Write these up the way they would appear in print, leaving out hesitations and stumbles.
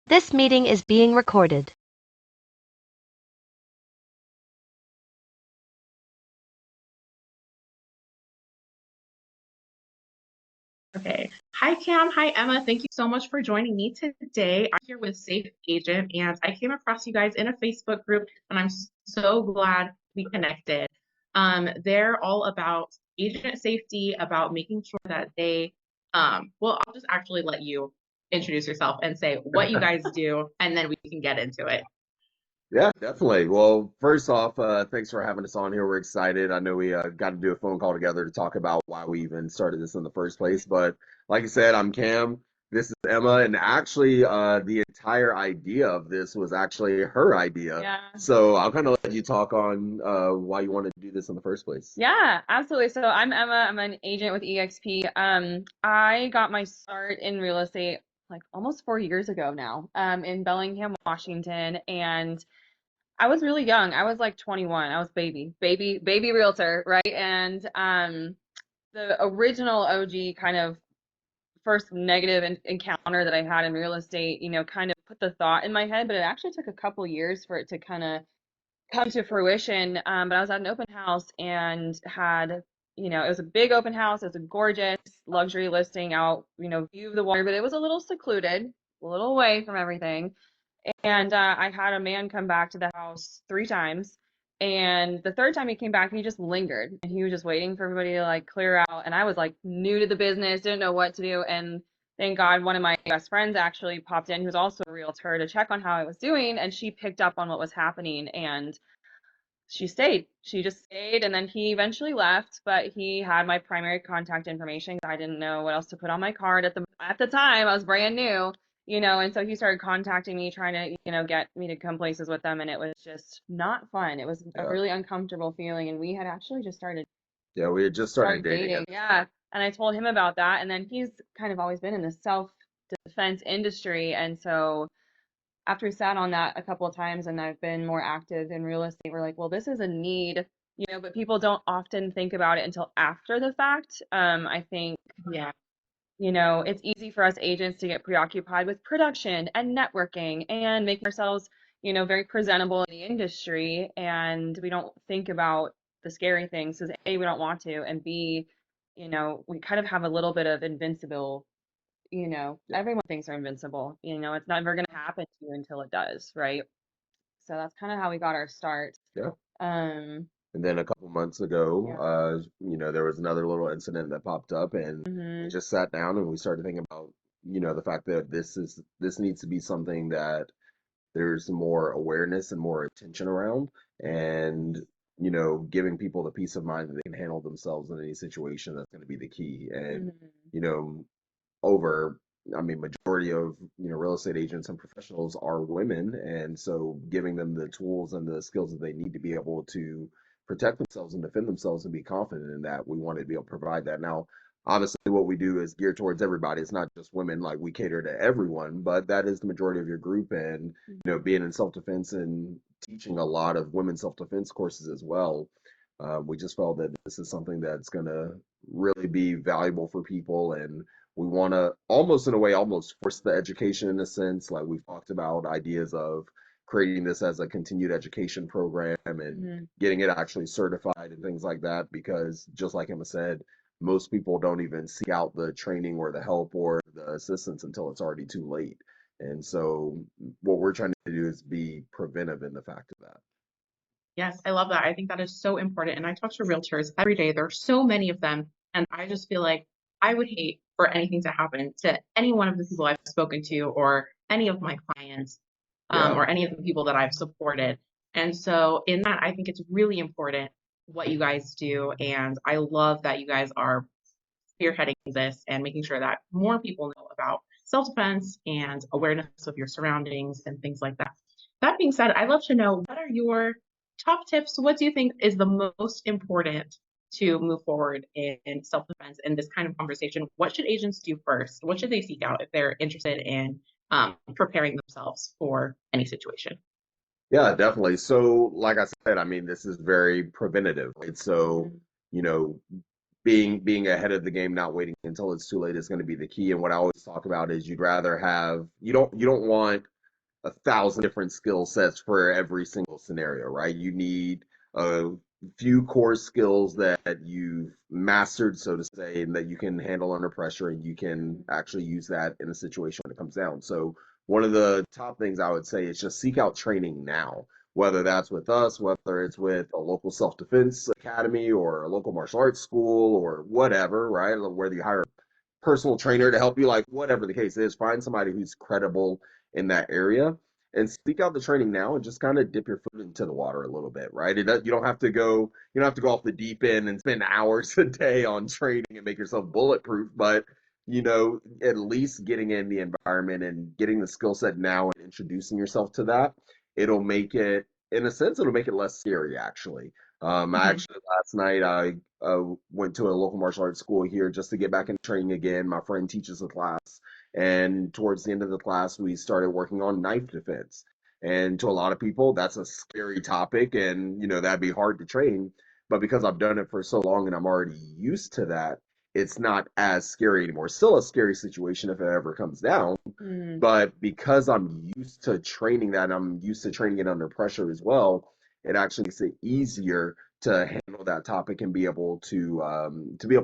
This meeting is being recorded. Okay. Hi, Cam. Hi, Emma. Thank you so much for joining me today. I'm here with Safe Agent, and I came across you guys in a Facebook group, and I'm so glad we connected. They're all about agent safety, about making sure that well, I'll just actually let you introduce yourself and say what you guys do, and then we can get into it. Yeah, definitely. Well, first off, thanks for having us on here. We're excited. I know we got to do a phone call together to talk about why we even started this in the first place. But like I said, I'm Cam. This is Emma, and actually, the entire idea of this was actually her idea. Yeah. So I'll kind of let you talk on why you wanted to do this in the first place. Yeah, absolutely. So I'm Emma. I'm an agent with EXP. I got my start in real estate like almost 4 years ago now, in Bellingham, Washington, and I was really young. I was like 21. I was baby realtor, right? And the original OG kind of first negative encounter that I had in real estate, kind of put the thought in my head, but it actually took a couple years for it to kind of come to fruition. But I was at an open house and had, it was a big open house. It was a gorgeous luxury listing out, view of the water, but it was a little secluded, a little away from everything. And I had a man come back to the house 3 times. And the third time he came back, he just lingered and he was just waiting for everybody to like clear out. And I was like new to the business, didn't know what to do. And thank God one of my best friends actually popped in, who's also a realtor, to check on how I was doing. And she picked up on what was happening and she stayed. She just stayed. And then he eventually left, but he had my primary contact information. I didn't know what else to put on my card at the time. I was brand new, and so he started contacting me, trying to, get me to come places with them. And it was just not fun. It was a Yeah, really uncomfortable feeling. And we had actually just yeah, we had just started started dating dating. at this Yeah. And I told him about that. And then he's kind of always been in the self defense industry. And so after we sat on that a couple of times and I've been more active in real estate, we're like, well, this is a need, but people don't often think about it until after the fact. I think, yeah, it's easy for us agents to get preoccupied with production and networking and making ourselves, very presentable in the industry. And we don't think about the scary things because A, we don't want to, and B, we kind of have a little bit of invincible, Yeah, everyone thinks they're invincible. It's never going to happen to you until it does, right? So that's kind of how we got our start. yeah. Um, And then a couple months ago, yeah. there was another little incident that popped up, and we Hmm. just sat down and we started thinking about, the fact that this needs to be something that there's more awareness and more attention around, and giving people the peace of mind that they can handle themselves in any situation, that's going to be the key. And Hmm. you know, over I mean, majority of real estate agents and professionals are women, and so giving them the tools and the skills that they need to be able to protect themselves and defend themselves and be confident in that, we want to be able to provide that. Now, obviously, what we do is geared towards everybody. It's not just women; like, we cater to everyone, but that is the majority of your group. And being in self-defense and teaching a lot of women self-defense courses as well, we just felt that this is something that's going to really be valuable for people, and we want to almost in a way almost force the education in a sense. Like, we've talked about ideas of creating this as a continued education program and Hmm. getting it actually certified and things like that, because just like Emma said, most people don't even seek out the training or the help or the assistance until it's already too late. And so what we're trying to do is be preventive in the fact of that. Yes, I love that. I think that is so important. And I talk to realtors every day. There are so many of them. And I just feel like I would hate for anything to happen to any one of the people I've spoken to or any of my clients, Yeah. or any of the people that I've supported. And so, in that, I think it's really important what you guys do. And I love that you guys are spearheading this and making sure that more people know about self defense and awareness of your surroundings and things like that. That being said, I'd love to know what are your top tips? What do you think is the most important to move forward in self defense in this kind of conversation? What should agents do first? What should they seek out if they're interested in preparing themselves for any situation? Yeah, definitely. So, like I said, I mean, this is very preventative, right? So, Mhm. you know, being ahead of the game, not waiting until it's too late, is going to be the key. And what I always talk about is, you don't want 1,000 different skill sets for every single scenario, right? You need a few core skills that you've mastered, so to say, and that you can handle under pressure, and you can actually use that in a situation when it comes down. So one of the top things I would say is just seek out training now, whether that's with us, whether it's with a local self-defense academy or a local martial arts school or whatever, right? Whether you hire personal trainer to help you, like whatever the case is, find somebody who's credible in that area and seek out the training now and just kind of dip your foot into the water a little bit, right? You don't have to go, you don't have to go off the deep end and spend hours a day on training and make yourself bulletproof, but at least getting in the environment and getting the skill set now and introducing yourself to that, it'll make it, in a sense, it'll make it less scary actually. I Hmm. actually last night I went to a local martial arts school here just to get back in training again. My friend teaches a class, and towards the end of the class, we started working on knife defense. And to a lot of people, that's a scary topic, and that'd be hard to train. But because I've done it for so long and I'm already used to that, it's not as scary anymore. Still a scary situation if it ever comes down, Mm, but because I'm used to training that, I'm used to training it under pressure as well, it actually makes it easier to handle that topic and be able to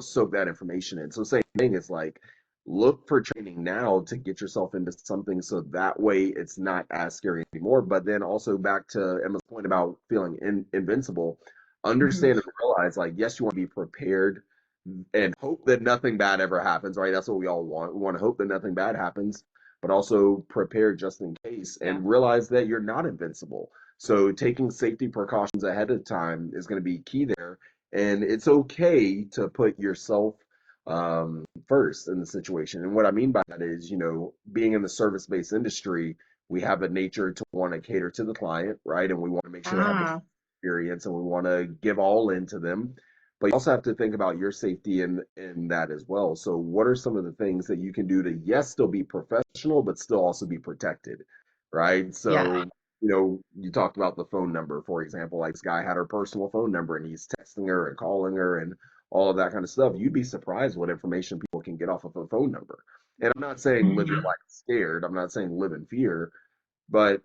soak that information in. So same thing is like look for training now to get yourself into something so that way it's not as scary anymore. But then also back to Emma's point about feeling invincible, Hmm. understand and realize like yes, you want to be prepared and hope that nothing bad ever happens, right? That's what we all want. We want to hope that nothing bad happens, but also prepare just in case yeah. and realize that you're not invincible. So taking safety precautions ahead of time is going to be key there. And it's okay to put yourself first in the situation. And what I mean by that is, being in the service-based industry, we have a nature to want to cater to the client, right? And we want to make sure they have the Ah. experience and we want to give all into them. But you also have to think about your safety in that as well. So what are some of the things that you can do to, yes, still be professional, but still also be protected, right? Yeah. So, you talked about the phone number, for example. Like this guy had her personal phone number and he's texting her and calling her and all of that kind of stuff. You'd be surprised what information people can get off of a phone number. And I'm not saying live your Hmm. life scared. I'm not saying live in fear. But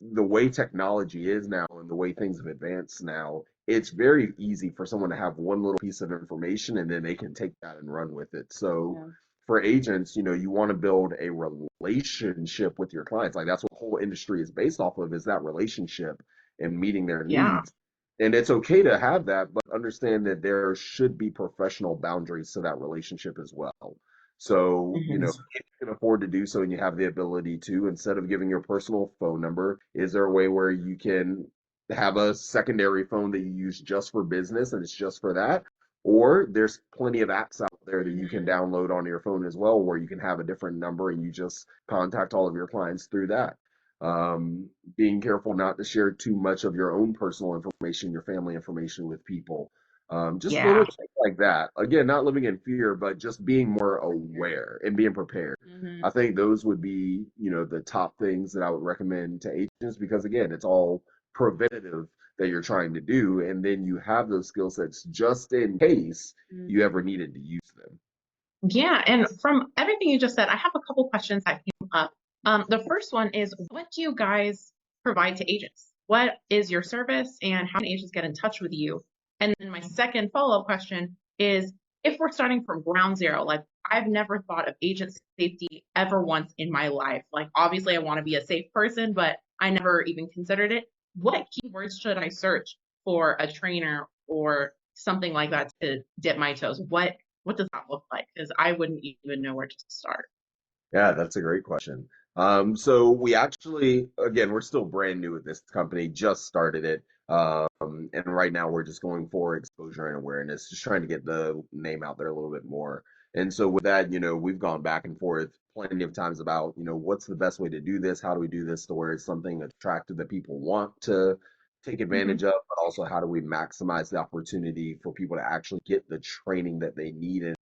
the way technology is now and the way things have advanced now, it's very easy for someone to have one little piece of information and then they can take that and run with it. So Yeah. for agents, you want to build a relationship with your clients. Like that's what the whole industry is based off of, is that relationship and meeting their Yeah. needs. And it's okay to have that, but understand that there should be professional boundaries to that relationship as well. So, Hmm. if you can afford to do so and you have the ability to, instead of giving your personal phone number, is there a way where you can have a secondary phone that you use just for business and it's just for that? Or there's plenty of apps out there that you can Mhm. download on your phone as well, where you can have a different number and you just contact all of your clients through that. Um, Being careful not to share too much of your own personal information, your family information with people. Just little Yeah. things like that. Again, not living in fear, but just being more aware and being prepared. Mhm. I think those would be, the top things that I would recommend to agents because again, it's all preventative that you're trying to do, and then you have those skill sets just in case Mhm. you ever needed to use them. Yeah. And from everything you just said, I have a couple questions that came up. The first one is, what do you guys provide to agents? What is your service and how can agents get in touch with you? And then my second follow-up question is, if we're starting from ground zero, like I've never thought of agent safety ever once in my life. Like obviously I want to be a safe person, but I never even considered it. What keywords should I search for a trainer or something like that to dip my toes? What does that look like? Because I wouldn't even know where to start. Yeah, that's a great question. So we actually, again, we're still brand new at this company, just started it. And right now we're just going for exposure and awareness, just trying to get the name out there a little bit more. And so with that, we've gone back and forth plenty of times about, what's the best way to do this? How do we do this to where it's something attractive that people want to take Hmm. advantage of, but also how do we maximize the opportunity for people to actually get the training that they need and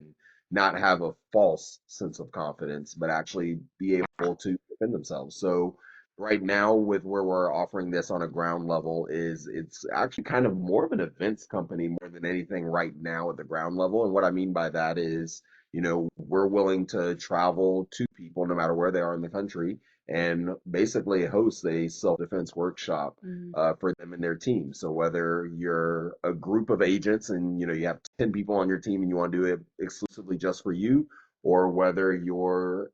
not have a false sense of confidence, but actually be able to defend themselves. So right now with where we're offering this on a ground level is it's actually kind of more of an events company more than anything right now at the ground level. And what I mean by that is we're willing to travel to people no matter where they are in the country and basically host a self-defense workshop Mm. for them and their team. So whether you're a group of agents and you have 10 people on your team and you want to do it exclusively just for you, or whether you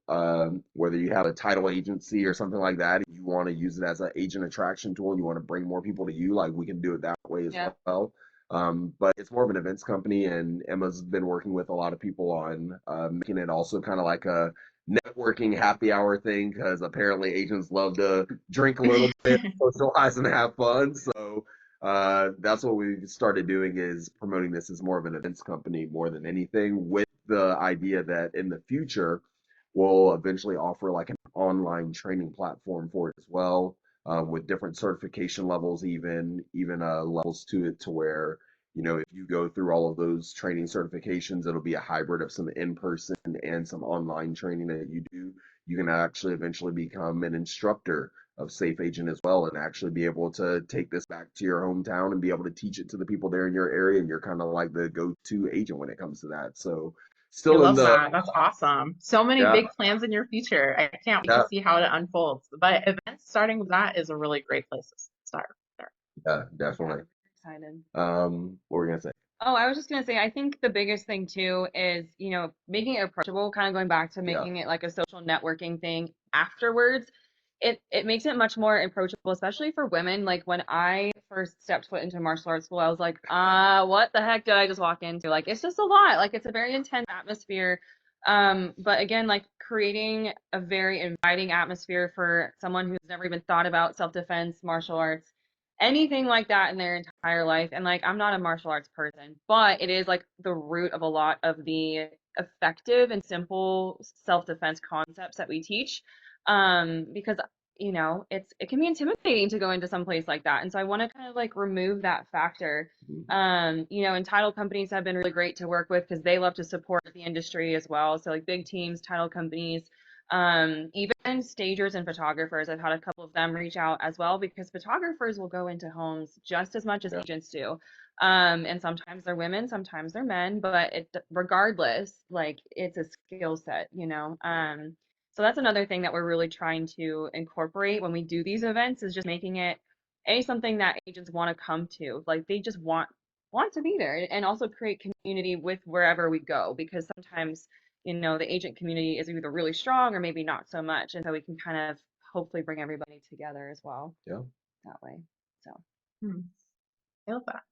have a title agency or something like that, and you want to use it as an agent attraction tool, and you want to bring more people to you, like we can do it that way as Yeah. well. But it's more of an events company, and Emma's been working with a lot of people on making it also kind of like a networking happy hour thing, because apparently agents love to drink a little bit, socialize, and have fun. So that's what we started doing, is promoting this as more of an events company more than anything, with the idea that in the future we'll eventually offer like an online training platform for it as well, with different certification levels, even levels to it, to where if you go through all of those training certifications, it'll be a hybrid of some in-person and some online training that you do. You can actually eventually become an instructor of Safe Agent as well, and actually be able to take this back to your hometown and be able to teach it to the people there in your area, and you're kind of like the go-to agent when it comes to that. So I still in love the that. That's awesome. So many yeah, big plans in your future. I can't wait to yeah, see how it unfolds. But events starting with that is a really great place to start. yeah, Yeah, definitely. I'm excited. What were we gonna say? Oh, I was just gonna say, I think the biggest thing too is, making it approachable, kind of going back to Yeah, making it like a social networking thing afterwards. It makes it much more approachable, especially for women. Like when I first stepped foot into martial arts school, I was like, what the heck did I just walk into? Like it's just a lot. Like it's a very intense atmosphere. But again, like creating a very inviting atmosphere for someone who's never even thought about self-defense, martial arts, anything like that in their entire life. And like, I'm not a martial arts person, but it is like the root of a lot of the effective and simple self-defense concepts that we teach. Because it can be intimidating to go into some place like that. And so I want to kind of like remove that factor. mhm, And title companies have been really great to work with because they love to support the industry as well. So like big teams, title companies, even stagers and photographers, I've had a couple of them reach out as well, because photographers will go into homes just as much as yeah, agents do. And sometimes they're women, sometimes they're men, but regardless, like it's a skill set. So that's another thing that we're really trying to incorporate when we do these events, is just making it something that agents want to come to. Like they just want to be there, and also create community with wherever we go, because sometimes the agent community is either really strong or maybe not so much. And so we can kind of hopefully bring everybody together as well yeah. that way. So, Hmm, I love that.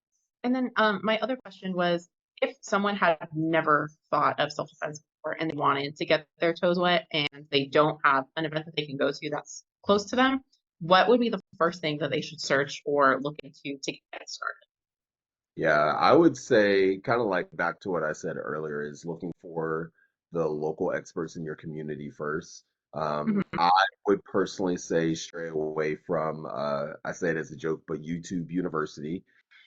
And then my other question was, if someone had never thought of self-defense before and they wanted to get their toes wet and they don't have an event that they can go to that's close to them, what would be the first thing that they should search or look into to get started? Yeah, I would say kind of like back to what I said earlier, is looking for the local experts in your community first. Mhm. I would personally say stray away from, I say it as a joke, but YouTube University.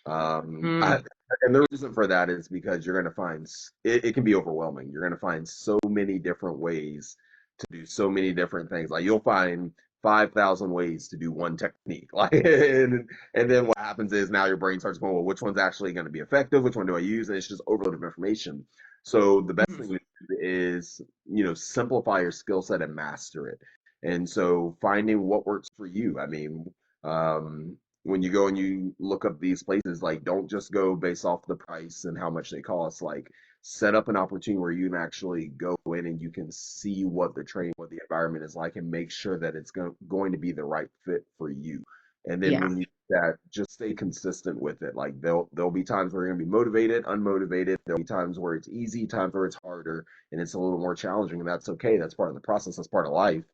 Mm, And the reason for that is because you're going to find it can be overwhelming. You're going to find so many different ways to do so many different things. Like you'll find 5,000 ways to do one technique. Like, and then what happens is now your brain starts going, well, which one's actually going to be effective? Which one do I use? And it's just overload of information. So the best mhm. thing to do is, simplify your skill set and master it. And so finding what works for you. I mean, when you go and you look up these places, like don't just go based off the price and how much they cost. Like set up an opportunity where you can actually go in and you can see what the training, what the environment is like, and make sure that it's going to be the right fit for you. And then Yeah, when you do that, just stay consistent with it. Like there'll be times where you're gonna be motivated, unmotivated. There'll be times where it's easy, times where it's harder, and it's a little more challenging, and that's okay. That's part of the process. That's part of life.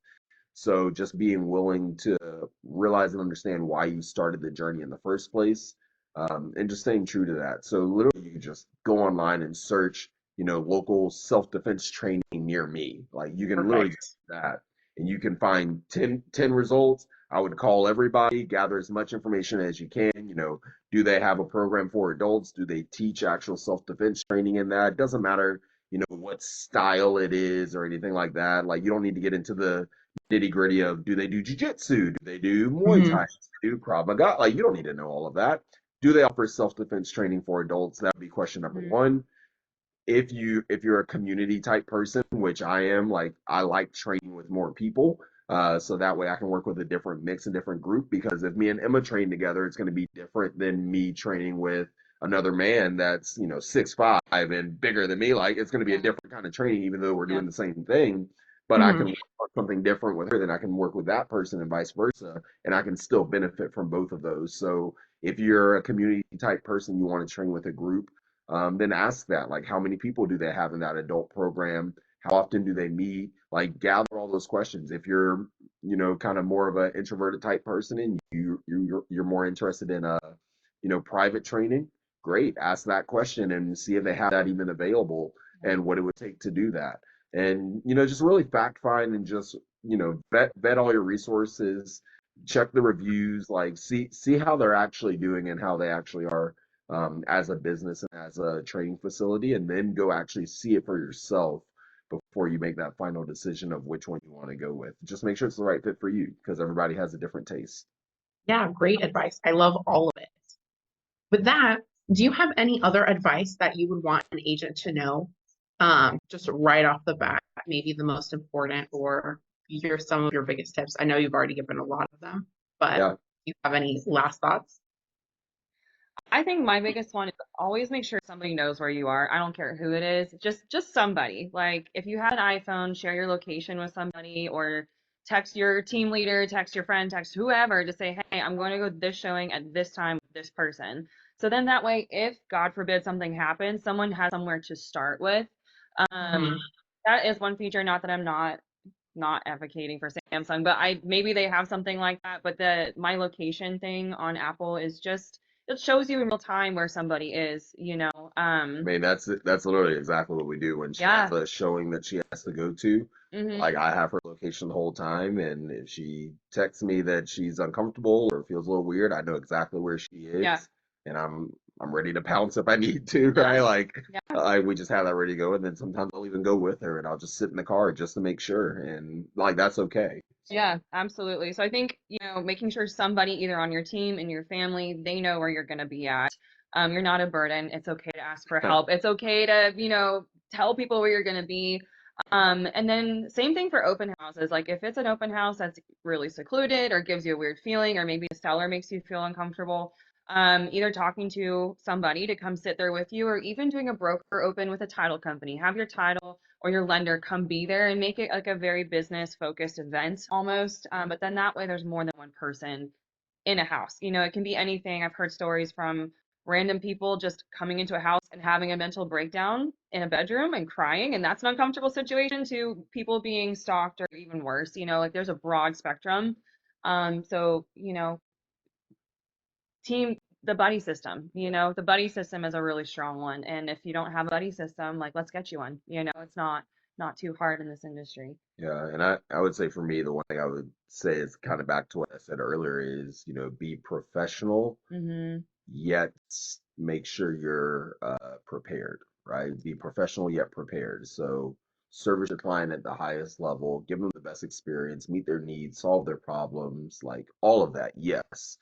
So just being willing to realize and understand why you started the journey in the first place, and just staying true to that. So literally, you can just go online and search, local self-defense training near me. Like you can literally just perfect. do that, and you can find 10 results. I would call everybody, gather as much information as you can. Do they have a program for adults? Do they teach actual self-defense training in that? It doesn't matter, what style it is or anything like that. Like you don't need to get into the nitty gritty of, do they do jujitsu? Do they do Muay Thai? Mhm. Do they do Krav Maga? Like you don't need to know all of that. Do they offer self defense training for adults? That would be question number mhm. one. if you're a community type person, which I am, like I like training with more people. So that way I can work with a different mix and different group, because if me and Emma train together, it's going to be different than me training with another man that's, 6'5" and bigger than me. Like it's going to be a different kind of training, even though we're Yeah. doing the same thing. But I can Mhm. work on something different with her than I can work with that person, and vice versa. And I can still benefit from both of those. So if you're a community type person, you want to train with a group, then ask that. Like, how many people do they have in that adult program? How often do they meet? Like, gather all those questions. If you're, kind of more of an introverted type person, and you're more interested in private training, great. Ask that question and see if they have that even available, and what it would take to do that. And just really fact find, and just vet all your resources, check the reviews, like see how they're actually doing and how they actually are, as a business and as a training facility, and then go actually see it for yourself before you make that final decision of which one you want to go with. Just make sure it's the right fit for you, because everybody has a different taste. Yeah, great advice. I love all of it. With that, do you have any other advice that you would want an agent to know? Just right off the bat, maybe the most important, or some of your biggest tips. I know you've already given a lot of them, but Yeah. do you have any last thoughts? I think my biggest one is always make sure somebody knows where you are. I don't care who it is, just somebody. Like if you have an iPhone, share your location with somebody, or text your team leader, text your friend, text whoever to say, "Hey, I'm going to go to this showing at this time with this person." So then that way, if God forbid something happens, someone has somewhere to start with. Mhm. That is one feature. Not that I'm not advocating for Samsung, but I maybe they have something like that. But the my location thing on Apple is just it shows you in real time where somebody is. I mean, that's literally exactly what we do when she has Yeah. a showing that she has to go to. Hmm. Like, I have her location the whole time, and if she texts me that she's uncomfortable or feels a little weird, I know exactly where she Yeah. is, and I'm ready to pounce if I need to, right? Yeah. Like, Yeah. we just have that ready to go, and then sometimes I'll even go with her, and I'll just sit in the car just to make sure, and like that's okay. Yeah, absolutely. So I think, making sure somebody either on your team and your family, they know where you're going to be at. You're not a burden. It's okay to ask for help. It's okay to, tell people where you're going to be. And then same thing for open houses. Like if it's an open house that's really secluded or gives you a weird feeling, or maybe the seller makes you feel uncomfortable, either talking to somebody to come sit there with you, or even doing a broker open with a title company. Have your title or your lender come be there and make it like a very business focused event almost. But then that way there's more than one person in a house. It can be anything. I've heard stories from random people just coming into a house and having a mental breakdown in a bedroom and crying, and that's an uncomfortable situation, to people being stalked or even worse. Like there's a broad spectrum. So, team the buddy system, the buddy system is a really strong one. And if you don't have a buddy system, like let's get you one. It's not too hard in this industry. Yeah, and I would say for me, the one thing I would say is kind of back to what I said earlier is, be professional, Mm-hmm. yet make sure you're prepared, right? Be professional yet prepared. So service your client at the highest level, give them the best experience, meet their needs, solve their problems, like all of that, yes.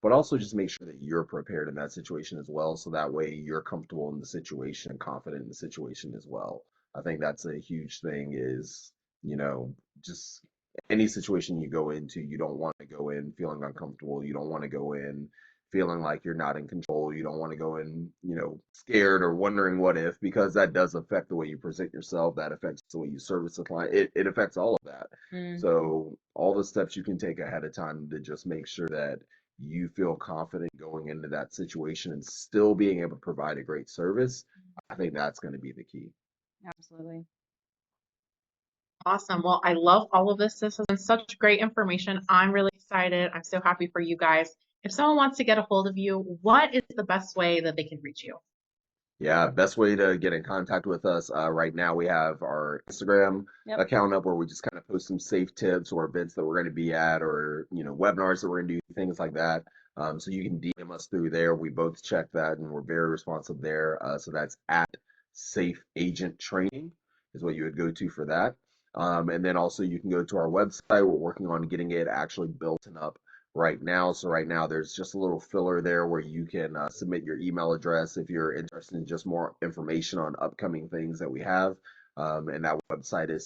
But also just make sure that you're prepared in that situation as well, so that way you're comfortable in the situation and confident in the situation as well. I think that's a huge thing is, you know, just any situation you go into, you don't want to go in feeling uncomfortable. You don't want to go in feeling like you're not in control. You don't want to go in, scared or wondering what if, because that does affect the way you present yourself. That affects the way you service the client. It affects all of that. Mm. So all the steps you can take ahead of time to just make sure that you feel confident going into that situation and still being able to provide a great service, I think that's going to be the key. Absolutely. Awesome. Well, I love all of this. This has been such great information. I'm really excited. I'm so happy for you guys. If someone wants to get a hold of you, what is the best way that they can reach you? Yeah, best way to get in contact with us right now, we have our Instagram Yep. account up, where we just kind of post some safe tips or events that we're going to be at, or webinars that we're going to do, things like that. So you can DM us through there. We both check that, and we're very responsive there. So that's at Safe Agent Training is what you would go to for that. And then also you can go to our website. We're working on getting it actually built and up right now. So right now there's just a little filler there where you can submit your email address if you're interested in just more information on upcoming things that we have. And that website is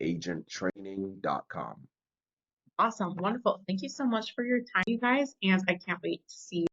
safeagenttraining.com. Awesome. Wonderful. Thank you so much for your time, you guys. And I can't wait to see